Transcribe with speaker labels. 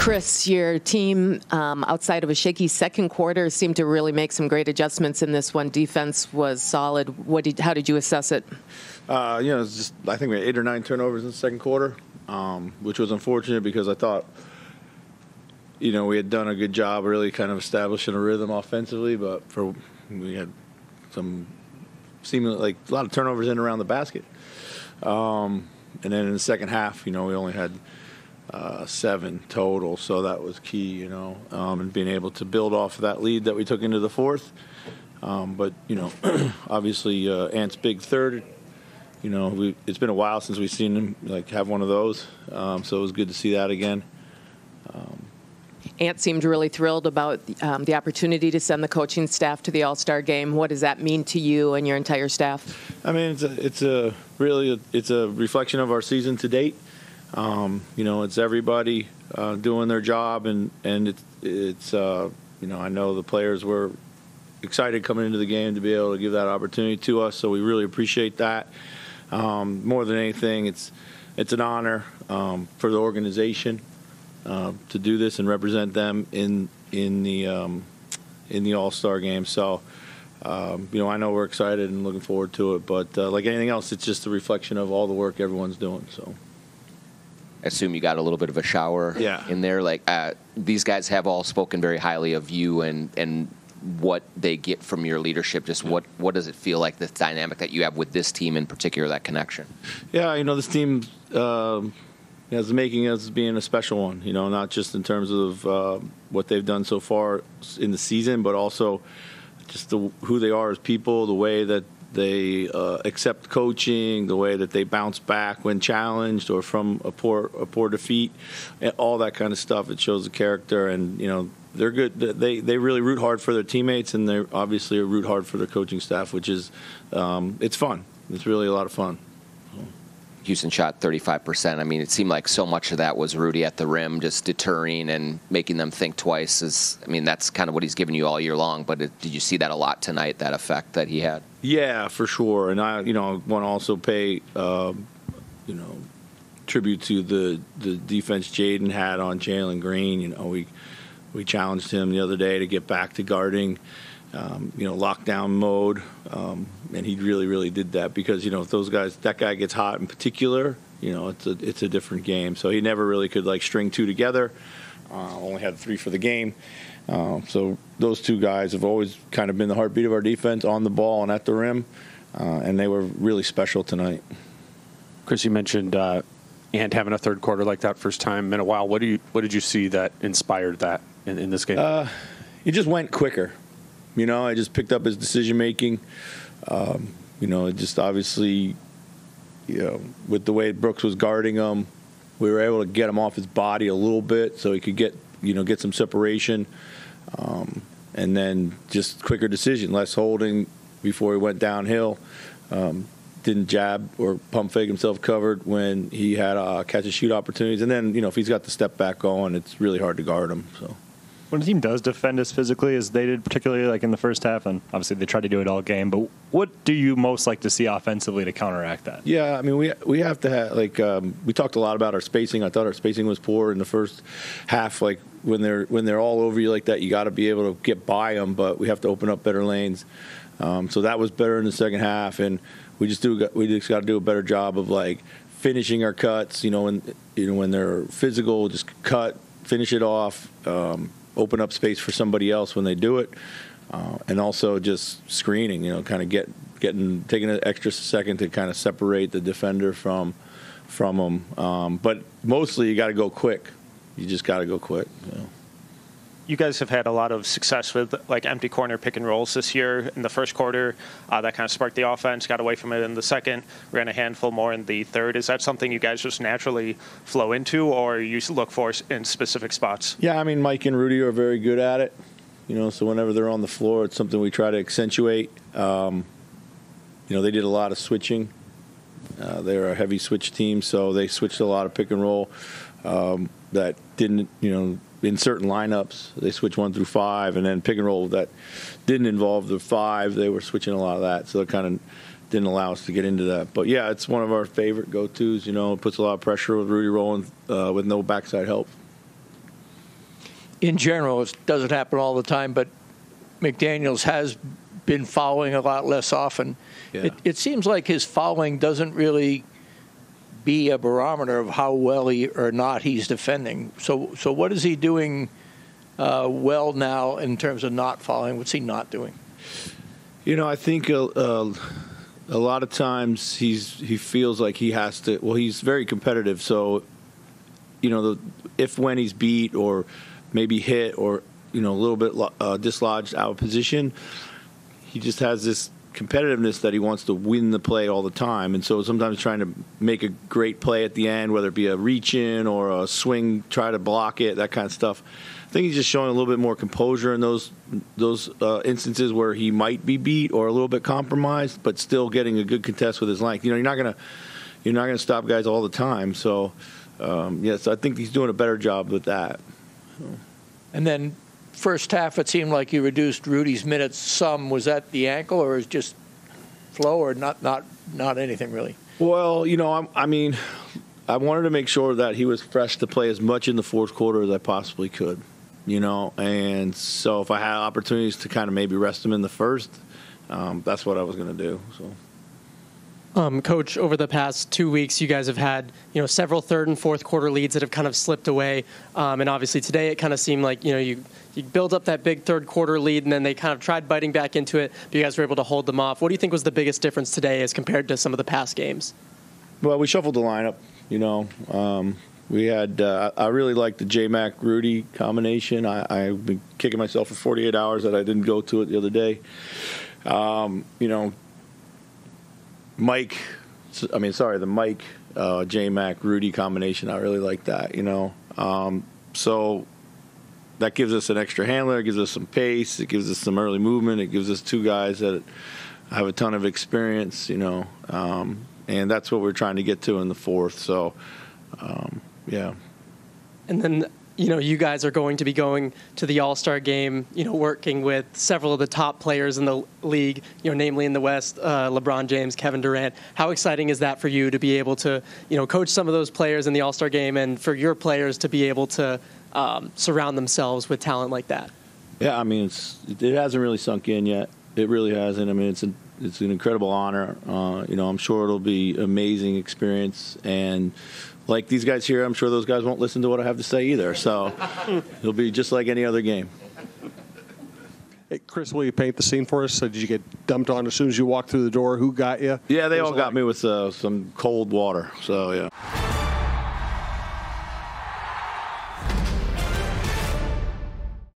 Speaker 1: Chris, your team, outside of a shaky second quarter, seemed to really make some great adjustments in this one. Defense was solid. How did you assess it?
Speaker 2: It's just, I think we had 8 or 9 turnovers in the second quarter, which was unfortunate because I thought, we had done a good job really kind of establishing a rhythm offensively, but we had some seemingly like a lot of turnovers in and around the basket. And then in the second half, we only had 7 total, so that was key, and being able to build off of that lead that we took into the fourth. But obviously Ant's big third. It's been a while since we've seen him have one of those, so it was good to see that again.
Speaker 1: Ant seemed really thrilled about the opportunity to send the coaching staff to the All-Star game. What does that mean to you and your entire staff? I mean,
Speaker 2: it's a reflection of our season to date. It's everybody doing their job, and it's I know the players were excited coming into the game to be able to give that opportunity to us, so we really appreciate that. More than anything, it's an honor for the organization to do this and represent them in the All-Star game. So, I know we're excited and looking forward to it. But like anything else, it's just a reflection of all the work everyone's doing. So,
Speaker 3: I assume you got a little bit of a shower in there. These guys have all spoken very highly of you and what they get from your leadership. Just what does it feel like, the dynamic that you have with this team in particular, that connection?
Speaker 2: Yeah, this team has the making as being a special one, not just in terms of what they've done so far in the season, but also just who they are as people, the way that they accept coaching, the way that they bounce back when challenged or from a poor defeat, all that kind of stuff. It shows the character, and they're good. They really root hard for their teammates, and they obviously root hard for their coaching staff, which is it's fun. It's really a lot of fun.
Speaker 3: Houston shot 35%. I mean, it seemed like so much of that was Rudy at the rim, just deterring and making them think twice. That's kind of what he's given you all year long. But did you see that a lot tonight, that effect that he had? Yeah, for sure. And I want to also pay, tribute to the defense Jaden had on Jalen Green. We challenged him the other day to get back to guarding, lockdown mode. And he really, really did that because, if that guy gets hot in particular, it's a different game. So he never really could string 2 together. Only had 3 for the game. So those 2 guys have always kind of been the heartbeat of our defense on the ball and at the rim. And they were really special tonight.
Speaker 4: Chris, you mentioned Ant having a third quarter like that, first time in a while. What did you see that inspired that in this game?
Speaker 2: He just went quicker. I just picked up his decision making. It just obviously, with the way Brooks was guarding him, we were able to get him off his body a little bit so he could get some separation. And then just quicker decision, less holding before he went downhill. Didn't jab or pump fake himself covered when he had catch and shoot opportunities. And then, if he's got the step back going, it's really hard to guard him. So.
Speaker 5: When a team does defend as physically as they did, particularly in the first half, and obviously they tried to do it all game, but what do you most like to see offensively to counteract that?
Speaker 2: Yeah, we have to have we talked a lot about our spacing. I thought our spacing was poor in the first half. When they're all over you like that, you got to be able to get by them, but we have to open up better lanes. So that was better in the second half, and we just got to do a better job of finishing our cuts. When they're physical, just cut, finish it off. Open up space for somebody else when they do it, and also just screening. Kind of taking an extra second to kind of separate the defender from them. But mostly, you got to go quick. You just got to go quick.
Speaker 6: You guys have had a lot of success with empty corner pick and rolls this year. In the first quarter, that kind of sparked the offense. Got away from it in the second. Ran a handful more in the third. Is that something you guys just naturally flow into, or you look for in specific spots? Yeah, Mike and Rudy are very good at it. So whenever they're on the floor, it's something we try to accentuate. They did a lot of switching. They're a heavy switch team, so they switched a lot of pick and roll that didn't, in certain lineups, they switch 1 through 5, and then pick and roll that didn't involve the 5. They were switching a lot of that, so it kind of didn't allow us to get into that. But yeah, it's one of our favorite go-tos. It puts a lot of pressure with Rudy rolling with no backside help.
Speaker 7: in general, it doesn't happen all the time, but McDaniels has been fouling a lot less often.
Speaker 2: Yeah.
Speaker 7: It seems like his fouling doesn't really be a barometer of how well or not he's defending. So what is he doing well now in terms of not fouling? What's he not doing?
Speaker 2: I think a lot of times he feels like he has to. Well, he's very competitive, so when he's beat or maybe hit or a little bit dislodged out of position, he just has this competitiveness that he wants to win the play all the time. And so sometimes trying to make a great play at the end, whether it be a reach in or a swing, try to block it, that kind of stuff. I think he's just showing a little bit more composure in those instances where he might be beat or a little bit compromised, but still getting a good contest with his length. You're not gonna stop guys all the time. So yes, I think he's doing a better job with that.
Speaker 7: And then first half, it seemed like you reduced Rudy's minutes some. Was that the ankle, or is just flow, or not anything really?
Speaker 2: Well, I wanted to make sure that he was fresh to play as much in the fourth quarter as I possibly could, and so if I had opportunities to kind of maybe rest him in the first, that's what I was going to do. So.
Speaker 8: Coach, over the past 2 weeks, you guys have had, several third and fourth quarter leads that have kind of slipped away. And obviously today it kind of seemed like, you build up that big third quarter lead and then they kind of tried biting back into it, but you guys were able to hold them off. What do you think was the biggest difference today as compared to some of the past games?
Speaker 2: Well, we shuffled the lineup, we had, I really liked the J-Mac Rudy combination. I've been kicking myself for 48 hours that I didn't go to it the other day. The Mike J-Mac Rudy combination, I really like that, so that gives us an extra handler, it gives us some pace, it gives us some early movement, it gives us two guys that have a ton of experience, and that's what we're trying to get to in the fourth. So yeah.
Speaker 8: And then you guys are going to be going to the All-Star game, working with several of the top players in the league, namely in the West, LeBron James, Kevin Durant. How exciting is that for you to be able to, coach some of those players in the All-Star game and for your players to be able to surround themselves with talent like that?
Speaker 2: Yeah, it hasn't really sunk in yet. It really hasn't. It's an incredible honor. I'm sure it'll be an amazing experience. And like these guys here, I'm sure those guys won't listen to what I have to say either. So it'll be just like any other game.
Speaker 9: Hey, Chris, will you paint the scene for us? Did you get dumped on as soon as you walked through the door? Who got you?
Speaker 2: Yeah, they all got me with some cold water. So, yeah.